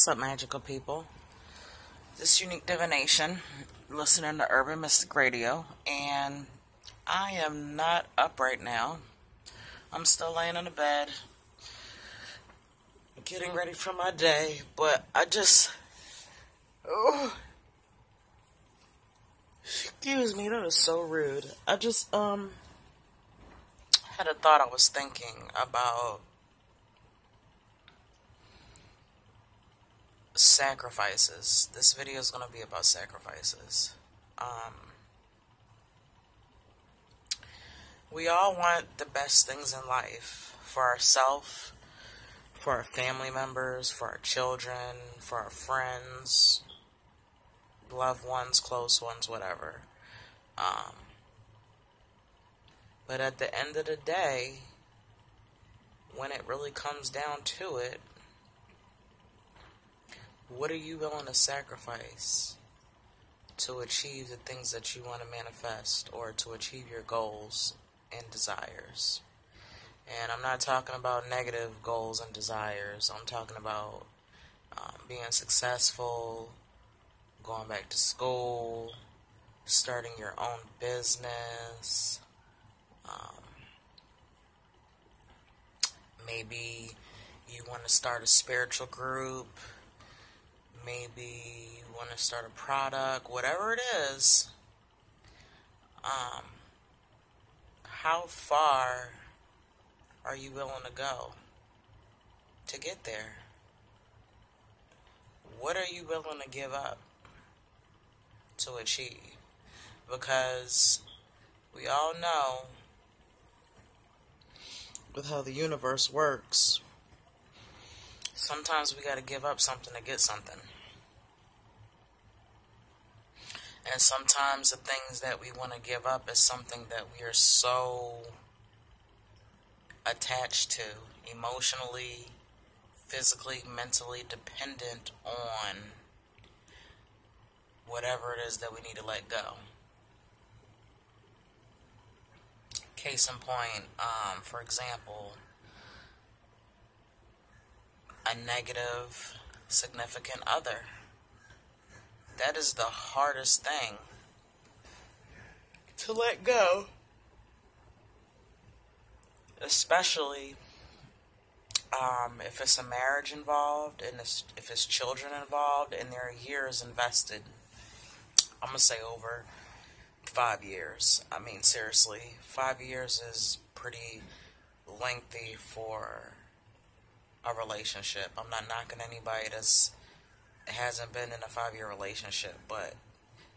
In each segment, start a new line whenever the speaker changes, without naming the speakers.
What's up, magical people? This is Unique Divination, listening to Urban Mystik Radio, and I am not up right now. I'm still laying in the bed, getting ready for my day, but I just... Oh, excuse me, that is so rude. I just, had a thought. I was thinking about sacrifices. This video is going to be about sacrifices. We all want the best things in life for ourselves, for our family members, for our children, for our friends, loved ones, close ones, whatever. But at the end of the day, when it really comes down to it, what are you willing to sacrifice to achieve the things that you want to manifest, or to achieve your goals and desires? And I'm not talking about negative goals and desires. I'm talking about being successful, going back to school, starting your own business. Maybe you want to start a spiritual group. Maybe you want to start a product, whatever it is. How far are you willing to go to get there? What are you willing to give up to achieve? Because we all know, with how the universe works, sometimes we got to give up something to get something. And sometimes the things that we want to give up is something that we are so attached to, emotionally, physically, mentally dependent on whatever it is that we need to let go. Case in point, for example, a negative significant other. That is the hardest thing to let go. Especially if it's a marriage involved, and if it's children involved, and there are years invested. I'm going to say over 5 years. I mean, seriously, 5 years is pretty lengthy for a relationship. I'm not knocking anybody that hasn't been in a 5-year relationship, but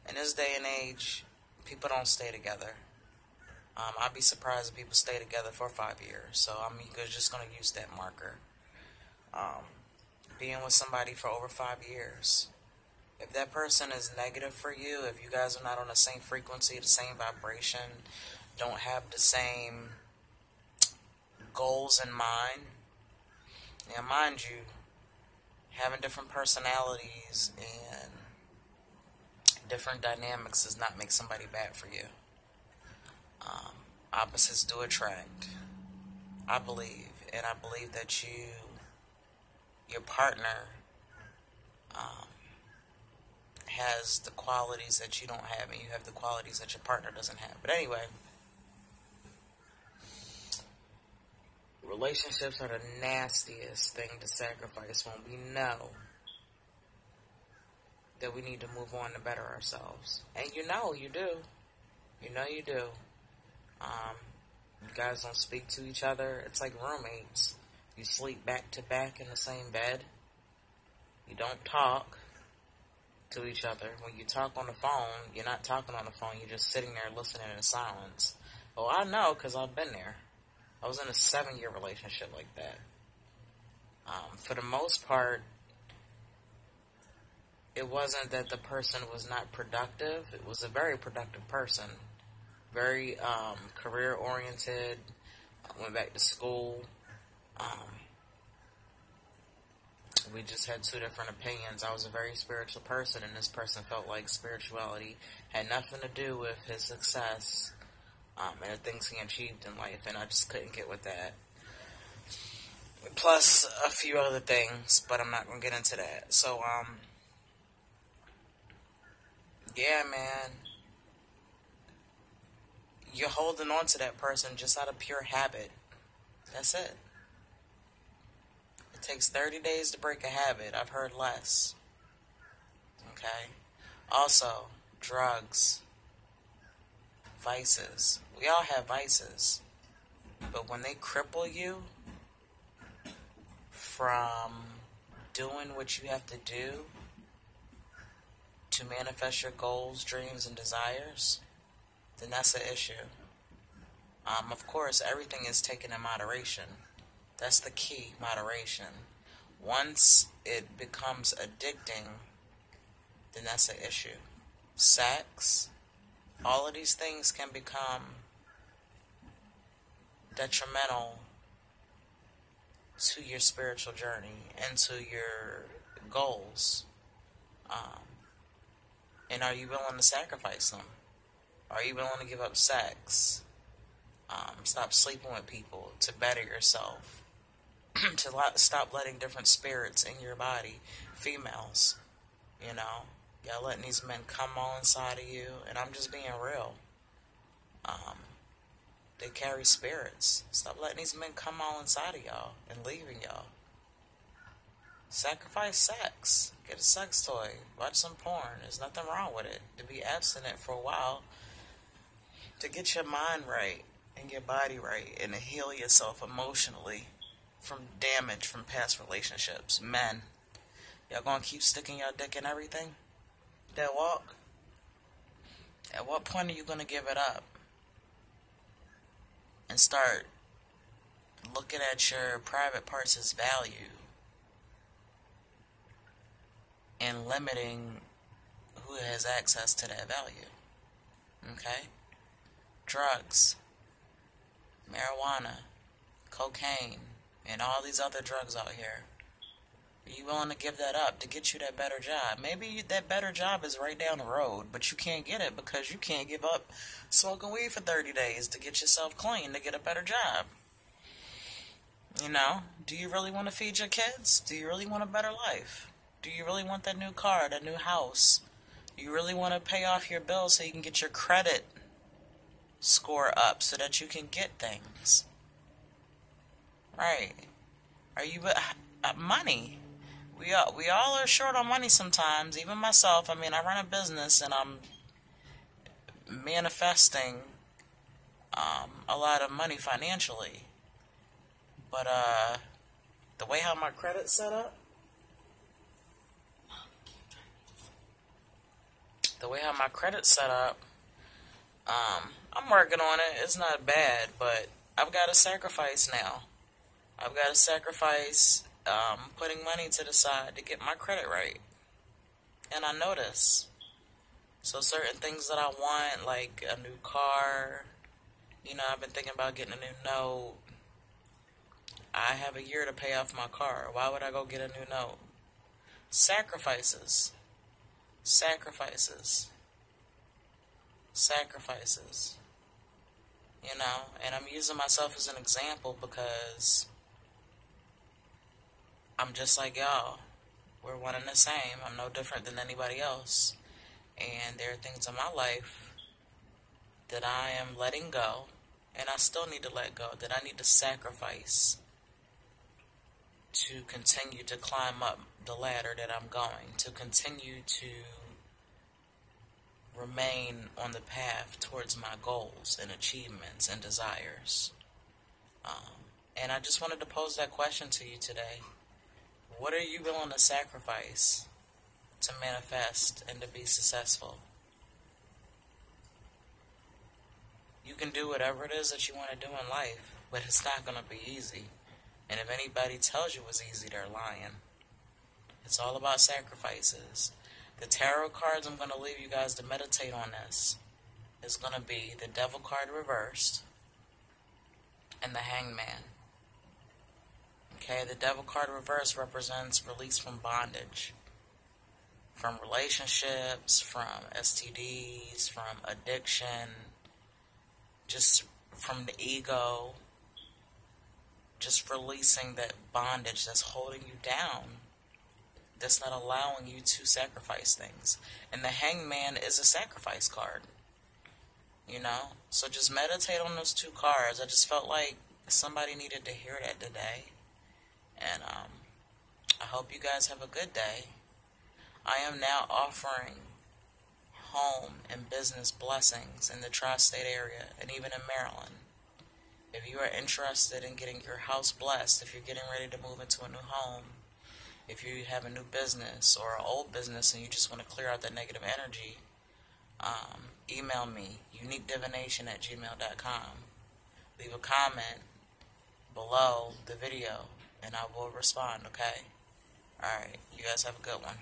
in this day and age, people don't stay together. I'd be surprised if people stay together for 5 years, so I'm just going to use that marker. Being with somebody for over 5 years. If that person is negative for you, if you guys are not on the same frequency, the same vibration, don't have the same goals in mind, and mind you, having different personalities and different dynamics does not make somebody bad for you. Opposites do attract, I believe. And I believe that your partner, has the qualities that you don't have, and you have the qualities that your partner doesn't have. But anyway, relationships are the nastiest thing to sacrifice when we know that we need to move on to better ourselves. And you know you do. You know you do. You guys don't speak to each other. It's like roommates. You sleep back to back in the same bed. You don't talk to each other. When you talk on the phone, you're not talking on the phone. You're just sitting there listening in silence. Oh, I know, because I've been there. I was in a 7-year relationship like that. For the most part, it wasn't that the person was not productive. It was a very productive person. Very career-oriented. Went back to school. We just had two different opinions. I was a very spiritual person, and this person felt like spirituality had nothing to do with his success and the things he achieved in life, and I just couldn't get with that. Plus a few other things, but I'm not going to get into that. So, yeah, man. You're holding on to that person just out of pure habit. That's it. It takes 30 days to break a habit. I've heard less. Okay? Also, drugs, vices. We all have vices. But when they cripple you from doing what you have to do to manifest your goals, dreams, and desires, then that's an issue. Of course, everything is taken in moderation. That's the key, moderation. Once it becomes addicting, then that's an issue. Sex, all of these things can become detrimental to your spiritual journey and to your goals. And are you willing to sacrifice them? Are you willing to give up sex? Stop sleeping with people to better yourself? To stop letting different spirits in your body, females, y'all letting these men come all inside of you, and I'm just being real. They carry spirits. Stop letting these men come all inside of y'all and leaving y'all. Sacrifice sex. Get a sex toy. Watch some porn. There's nothing wrong with it. To be abstinent for a while, to get your mind right and your body right, and to heal yourself emotionally from damage from past relationships. Men, y'all gonna keep sticking your dick in everything that walk? At what point are you gonna give it up and start looking at your private parts as value and limiting who has access to that value? Okay? Drugs, marijuana, cocaine, and all these other drugs out here. Are you willing to give that up to get you that better job? Maybe that better job is right down the road, but you can't get it because you can't give up smoking weed for 30 days to get yourself clean to get a better job. Do you really want to feed your kids? Do you really want a better life? Do you really want that new car, that new house? Do you really want to pay off your bills so you can get your credit score up so that you can get things? Right. Are you money? We all are short on money sometimes. Even myself. I mean, I run a business and I'm manifesting a lot of money financially. But the way how my credit's set up, I'm working on it. It's not bad, but I've got to sacrifice now. I've got to sacrifice putting money to the side to get my credit right. And I notice. So certain things that I want, like a new car, I've been thinking about getting a new note. I have a year to pay off my car. Why would I go get a new note? Sacrifices. And I'm using myself as an example because I'm just like y'all. We're one and the same. I'm no different than anybody else. And there are things in my life that I am letting go, and I still need to let go, that I need to sacrifice to continue to climb up the ladder that I'm going, to continue to remain on the path towards my goals and achievements and desires. And I just wanted to pose that question to you today. What are you willing to sacrifice to manifest and to be successful? You can do whatever it is that you want to do in life, but it's not going to be easy. And if anybody tells you it's easy, they're lying. It's all about sacrifices. The tarot cards I'm going to leave you guys to meditate on this is going to be the Devil card reversed and the Hangman. Okay, the Devil card reversed represents release from bondage, from relationships, from STDs, from addiction, just from the ego, just releasing that bondage that's holding you down, that's not allowing you to sacrifice things. And the Hangman is a sacrifice card, you know? So just meditate on those two cards. I just felt like somebody needed to hear that today. And I hope you guys have a good day. I am now offering home and business blessings in the tri-state area and even in Maryland. If you are interested in getting your house blessed, if you're getting ready to move into a new home, if you have a new business or an old business and you just want to clear out that negative energy, email me, euniquedivination@gmail.com. Leave a comment below the video and I will respond, okay? Alright, you guys have a good one.